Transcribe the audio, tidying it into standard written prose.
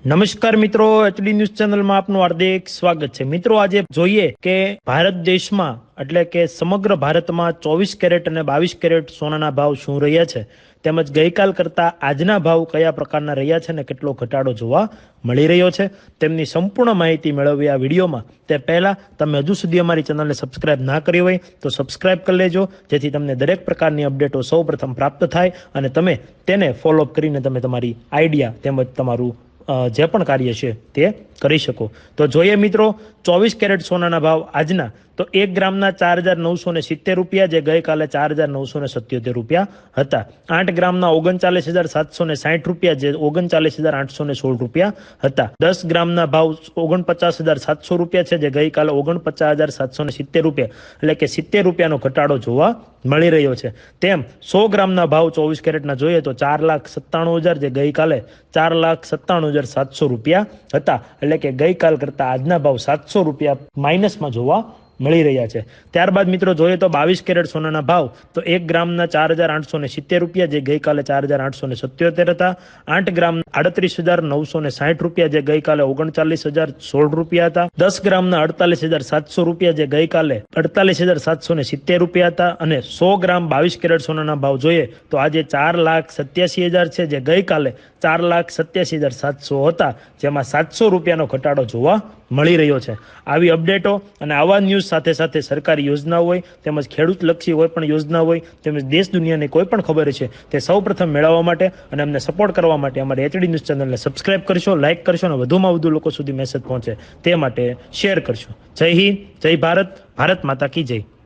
નમસ્કાર મિત્રો, HD news ચેનલમાં આપનું હાર્દિક સ્વાગત છે। મિત્રો, આજે જોઈએ કે ભારત દેશમાં એટલે કે સમગ્ર ભારતમાં 24 કેરેટ અને 22 કેરેટ સોનાના ભાવ શું રહ્યા છે, તેમજ ગઈકાલ કરતા આજના ભાવ કયા પ્રકારના રહ્યા છે અને કેટલો ઘટાડો જોવા મળી રહ્યો છે, તેમની સંપૂર્ણ માહિતી મેળવવી આ વિડીયોમાં। તે પહેલા તમે હજુ સુધી અમારી ચેનલને સબસ્ક્રાઇબ ના કરી હોય તો સબસ્ક્રાઇબ કરી લેજો, જેથી તમને દરેક પ્રકારની અપડેટો સૌપ્રથમ પ્રાપ્ત થાય અને તમે તેને ફોલોઅપ કરીને તમે તમારી આઈડિયા તેમજ તમારું જે પણ કાર્ય છે તે કરી શકો। તો જોઈએ મિત્રો, 24 કેરેટ સોનાના ભાવ આજના તો 1 ગ્રામના 4,970 રૂપિયા, જે ગઈકાલે 4,977 રૂપિયા હતા। 8 ગ્રામના 39,760 રૂપિયા, જે 39,816 રૂપિયા હતા। 10 ગ્રામના ભાવ 49,700 રૂપિયા છે, જે ગઈકાલે 49,770 રૂપિયા, એટલે કે 70 રૂપિયાનો ઘટાડો જોવા મળી રહ્યો છે। તેમ 100 ગ્રામના ભાવ 24 કેરેટના જોઈએ તો 4,97,000, જે ગઈકાલે 4,97,700 રૂપિયા હતા, એટલે કે ગઈકાલ કરતા આજના ભાવ 700 રૂપિયા માઇનસમાં જોવા મળી રહ્યા છે। ત્યારબાદ મિત્રો જોઈએ તો 22 કેરેટ સોનાના ભાવ તો 1 ગ્રામના 4,870 રૂપિયા, જે ગઈકાલે 4,877 હતા। 8 ગ્રામ 38,960 રૂપિયા, જે ગઈકાલે 39,016 રૂપિયા હતા। 10 ગ્રામના 48,700 રૂપિયા, જે ગઈકાલે 48,770 રૂપિયા હતા। અને 100 ગ્રામ 22 કેરેટ સોનાના ભાવ જોઈએ તો આજે 4,87,000 છે, જે ગઈકાલે 4,87,700 હતા, જેમાં 700 રૂપિયાનો ઘટાડો જોવા મળી રહ્યો છે। આવી અપડેટો અને આવા ન્યૂઝ સાથે સાથે સરકારી યોજનાઓ હોય તેમજ ખેડૂત લક્ષી કોઈ પણ યોજના હોય તેમજ દેશ દુનિયાની કોઈ પણ ખબર છે તે સૌપ્રથમ મેળવવા માટે અને અમને સપોર્ટ કરવા માટે અમારી એચડી ન્યૂઝ ચેનલને સબસ્ક્રાઇબ કરશો, લાઇક કરશો અને વધુમાં વધુ લોકો સુધી મેસેજ પહોંચે તે માટે શેર કરશો। જય હિન્દ, જય ભારત, ભારત માતા કી જય।